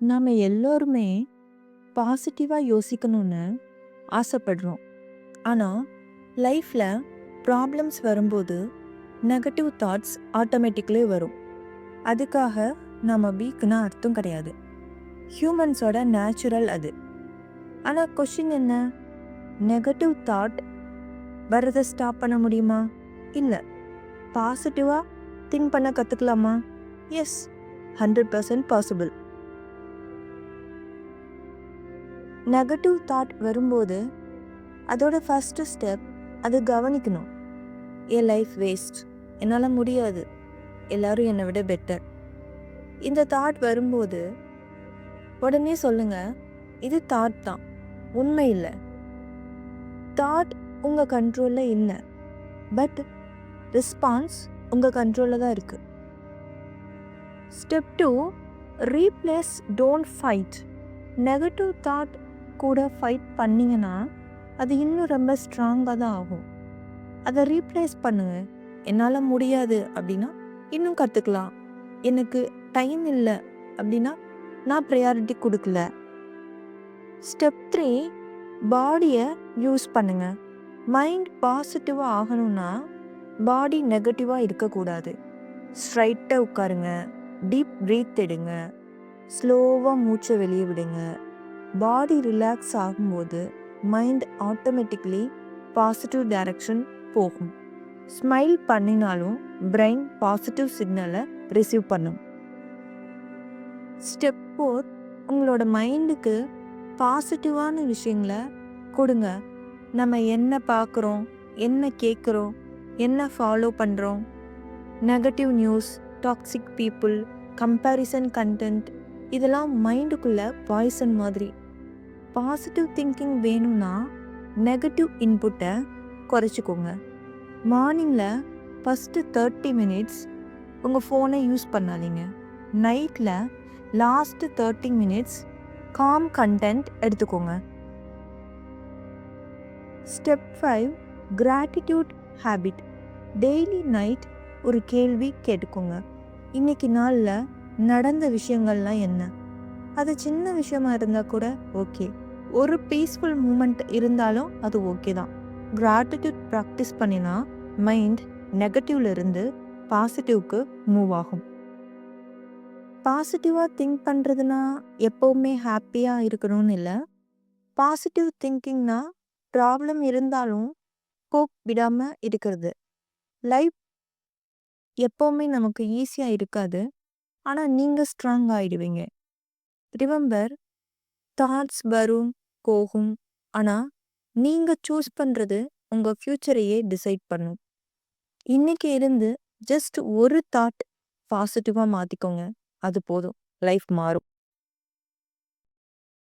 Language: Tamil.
நாம எல்லோருமே பாசிட்டிவா யோசிக்கணும்னு ஆசைப்படுறோம். ஆனா, லைஃப்ல ப்ராப்ளம்ஸ் வரும்போது நெகட்டிவ் தாட்ஸ் ஆட்டோமேட்டிக்கலி வரும். அதுக்காக நாம வீக்னா அர்த்தம் கிடையாது. ஹியூமன்ஸோட நேச்சுரல் அது. ஆனா கொஸ்டின் என்ன? நெகட்டிவ் தாட் வர்றதை ஸ்டாப் பண்ண முடியுமா? இல்ல. பாசிட்டிவா திங்க் பண்ண கத்துக்கலாமா? Yes, 100% possible. நெகட்டிவ் தாட் வரும்போது அதோட ஃபர்ஸ்ட் ஸ்டெப் அது கவனிக்கணும். என் லைஃப் வேஸ்ட், என்னால் முடியாது, எல்லாரும் என்னை விட பெட்டர். இந்த தாட் வரும்போது உடனே சொல்லுங்க, இது தாட் தான், உண்மை இல்லை. தாட் உங்கள் கண்ட்ரோலில் இல்லை, பட் ரெஸ்பான்ஸ் உங்கள் கண்ட்ரோலில் தான் இருக்கு. Step 2, replace, don't fight. Negative thought கூட ஃபைட் பண்ணிங்கன்னா அது இன்னும் ரொம்ப ஸ்ட்ராங்காக தான் ஆகும். அதை ரீப்ளேஸ் பண்ணுங்க. என்னால் முடியாது அப்படின்னா இன்னும் கற்றுக்கலாம். எனக்கு டைம் இல்லை அப்படின்னா நான் ப்ரையாரிட்டி கொடுக்கல. ஸ்டெப் 3, பாடியை யூஸ் பண்ணுங்க. மைண்ட் பாசிட்டிவாக ஆகணும்னா பாடி நெகட்டிவாக இருக்கக்கூடாது. ஸ்ட்ரைட்டாக உட்காருங்க, டீப் ப்ரீத் எடுங்க, ஸ்லோவாக மூச்சை வெளியே விடுங்க. பாடி ரிலாக்ஸ் ஆகும்போது மைண்ட் ஆட்டோமேட்டிக்லி பாசிட்டிவ் டைரக்ஷன் போகும். ஸ்மைல் பண்ணினாலும் பிரெயின் பாசிட்டிவ் சிக்னலை ரிசீவ் பண்ணும். ஸ்டெப் 4, உங்களோட மைண்டுக்கு பாசிட்டிவான விஷயங்களை கொடுங்க. நம்ம என்ன பார்க்குறோம், என்ன கேட்குறோம், என்ன ஃபாலோ பண்ணுறோம், negative news, toxic people, comparison content, இதெல்லாம் மைண்டுக்குள்ளே பாய்சன் மாதிரி. பாசிட்டிவ் திங்கிங் வேணும்னா நெகட்டிவ் இன்புட்டை குறைச்சிக்கோங்க. மார்னிங்கில் ஃபஸ்ட்டு 30 மினிட்ஸ் உங்கள் ஃபோனை யூஸ் பண்ணாதீங்க. நைட்டில் லாஸ்ட்டு 30 மினிட்ஸ் காம் கண்டென்ட் எடுத்துக்கோங்க. Step 5, gratitude habit. Daily night ஒரு கேள்வி கேட்டுக்கோங்க. இன்னைக்கு நாளில் நடந்த விஷயங்கள்லாம் என்ன? அது சின்ன விஷயமா இருந்தால் கூட ஓகே. ஒரு பீஸ்ஃபுல் மூமெண்ட் இருந்தாலும் அது ஓகே தான். கிராட்டிடியூட் ப்ராக்டிஸ் பண்ணினா மைண்ட் நெகட்டிவ்ல இருந்து பாசிட்டிவ்க்கு மூவ் ஆகும். பாசிட்டிவாக திங்க் பண்ணுறதுனா எப்போவுமே ஹாப்பியாக இருக்கணும்னு இல்லை. பாசிட்டிவ் திங்கிங்னா ப்ராப்ளம் இருந்தாலும் ஹோப் விடாமல் இருக்கிறது. லைஃப் எப்போவுமே நமக்கு ஈஸியாக இருக்காது, ஆனால் நீங்கள் ஸ்ட்ராங் ஆகிடுவீங்க. ரிமெம்பர், தாட்ஸ் வரும் போகும், ஆனால் நீங்கள் சூஸ் பண்ணுறது உங்கள் ஃப்யூச்சரையே டிசைட் பண்ணும். இன்னைக்கு இருந்து ஜஸ்ட் ஒரு தாட் பாசிட்டிவாக மாற்றிக்கோங்க, அது போதும், லைஃப் மாறும்.